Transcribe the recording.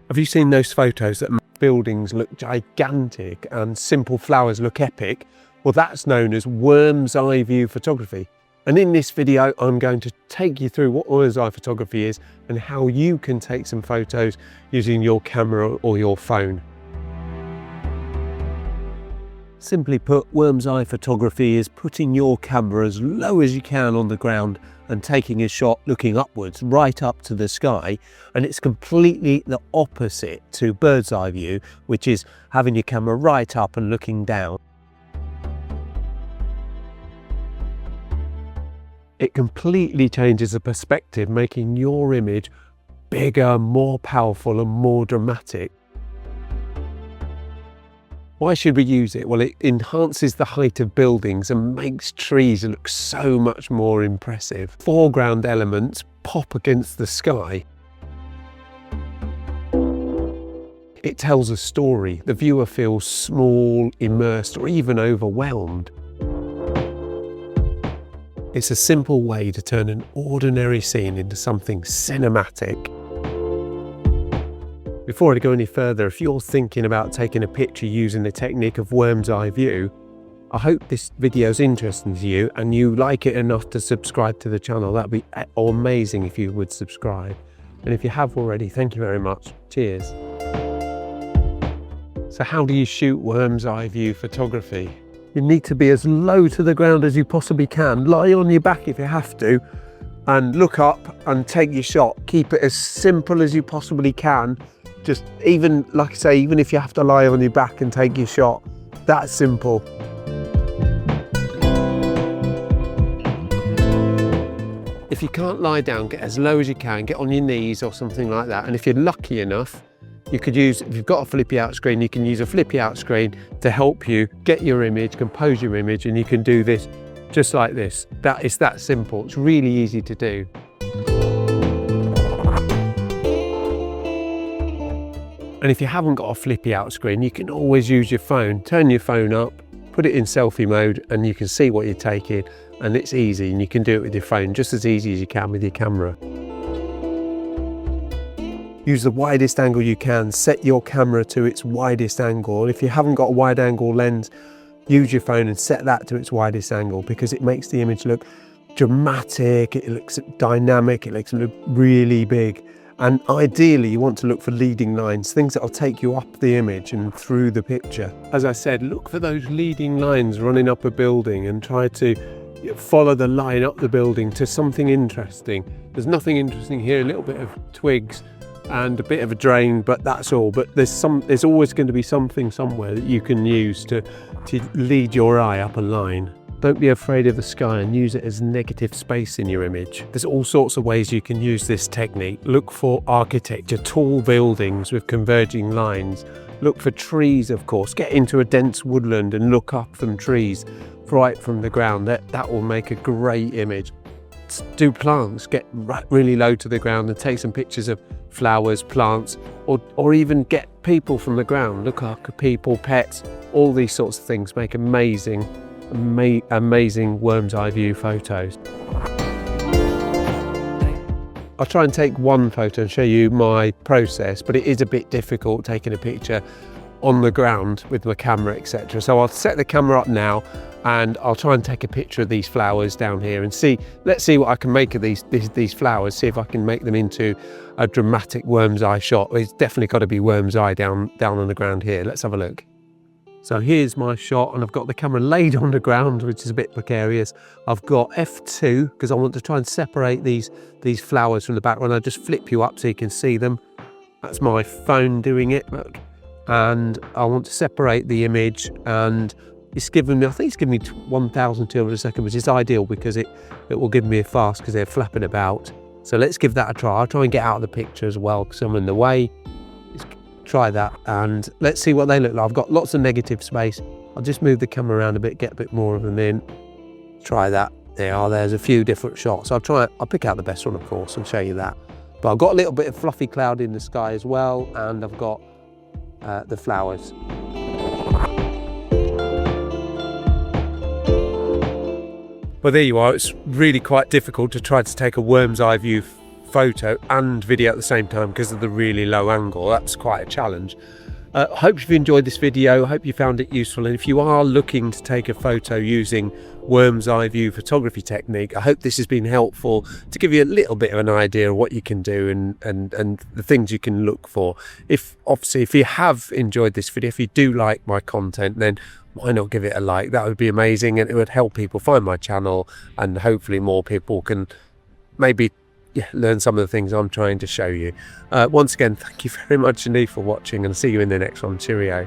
Have you seen those photos that make buildings look gigantic and simple flowers look epic? Well, that's known as worm's eye view photography. And in this video, I'm going to take you through what worm's eye photography is and how you can take some photos using your camera or your phone. Simply put, worm's eye photography is putting your camera as low as you can on the ground and taking a shot looking upwards, right up to the sky. And it's completely the opposite to bird's eye view, which is having your camera right up and looking down. It completely changes the perspective, making your image bigger, more powerful and more dramatic. Why should we use it? Well, it enhances the height of buildings and makes trees look so much more impressive. Foreground elements pop against the sky. It tells a story. The viewer feels small, immersed, or even overwhelmed. It's a simple way to turn an ordinary scene into something cinematic. Before I go any further, if you're thinking about taking a picture using the technique of worm's eye view, I hope this video is interesting to you and you like it enough to subscribe to the channel. That'd be amazing if you would subscribe. And if you have already, thank you very much. Cheers. So how do you shoot worm's eye view photography? You need to be as low to the ground as you possibly can. Lie on your back if you have to and look up and take your shot. Keep it as simple as you possibly can. Just even, like I say, even if you have to lie on your back and take your shot, that's simple. If you can't lie down, get as low as you can, get on your knees or something like that. And if you're lucky enough, you could use, if you've got a flippy out screen, you can use a flippy out screen to help you get your image, compose your image, and you can do this just like this. It's that simple. It's really easy to do. And if you haven't got a flippy out screen, you can always use your phone. Turn your phone up, put it in selfie mode, and you can see what you're taking. And it's easy, and you can do it with your phone just as easy as you can with your camera. Use the widest angle you can. Set your camera to its widest angle. If you haven't got a wide angle lens, use your phone and set that to its widest angle because it makes the image look dramatic, it looks dynamic, it looks really big. And ideally, you want to look for leading lines, things that will take you up the image and through the picture. As I said, look for those leading lines running up a building and try to follow the line up the building to something interesting. There's nothing interesting here, a little bit of twigs and a bit of a drain, but that's all. But there's always going to be something somewhere that you can use to lead your eye up a line. Don't be afraid of the sky and use it as negative space in your image. There's all sorts of ways you can use this technique. Look for architecture, tall buildings with converging lines. Look for trees, of course. Get into a dense woodland and look up from trees right from the ground. That will make a great image. Do plants, get really low to the ground and take some pictures of flowers, plants, or even get people from the ground. Look at people, pets, all these sorts of things make amazing worm's eye view photos. I'll try and take one photo and show you my process, but it is a bit difficult taking a picture on the ground with my camera, etc. So I'll set the camera up now and I'll try and take a picture of these flowers down here and let's see what I can make of these flowers, see if I can make them into a dramatic worm's eye shot. It's definitely got to be worm's eye down on the ground here. Let's have a look. So here's my shot and I've got the camera laid on the ground, which is a bit precarious. I've got F2 because I want to try and separate these flowers from the background. I just flip you up so you can see them. That's my phone doing it, look. And I want to separate the image, and it's given me, I think it's given me 1,200 a second, which is ideal because it will give me a fast because they're flapping about. So let's give that a try. I'll try and get out of the picture as well because I'm in the way. Try that and let's see what they look like. I've got lots of negative space. I'll just move the camera around a bit, get a bit more of them in. Try that. There's a few different shots. I'll pick out the best one, of course, and show you that. But I've got a little bit of fluffy cloud in the sky as well, and I've got the flowers. Well, there you are. It's really quite difficult to try to take a worm's eye view photo and video at the same time because of the really low angle. That's quite a challenge. I hope you've enjoyed this video. I hope you found it useful, and if you are looking to take a photo using worm's eye view photography technique, I hope this has been helpful to give you a little bit of an idea of what you can do and the things you can look for. If you have enjoyed this video, if you do like my content, then why not give it a like? That would be amazing, and it would help people find my channel, and hopefully more people can maybe learn some of the things I'm trying to show you. Once again, thank you very much indeed for watching, and I'll see you in the next one. Cheerio.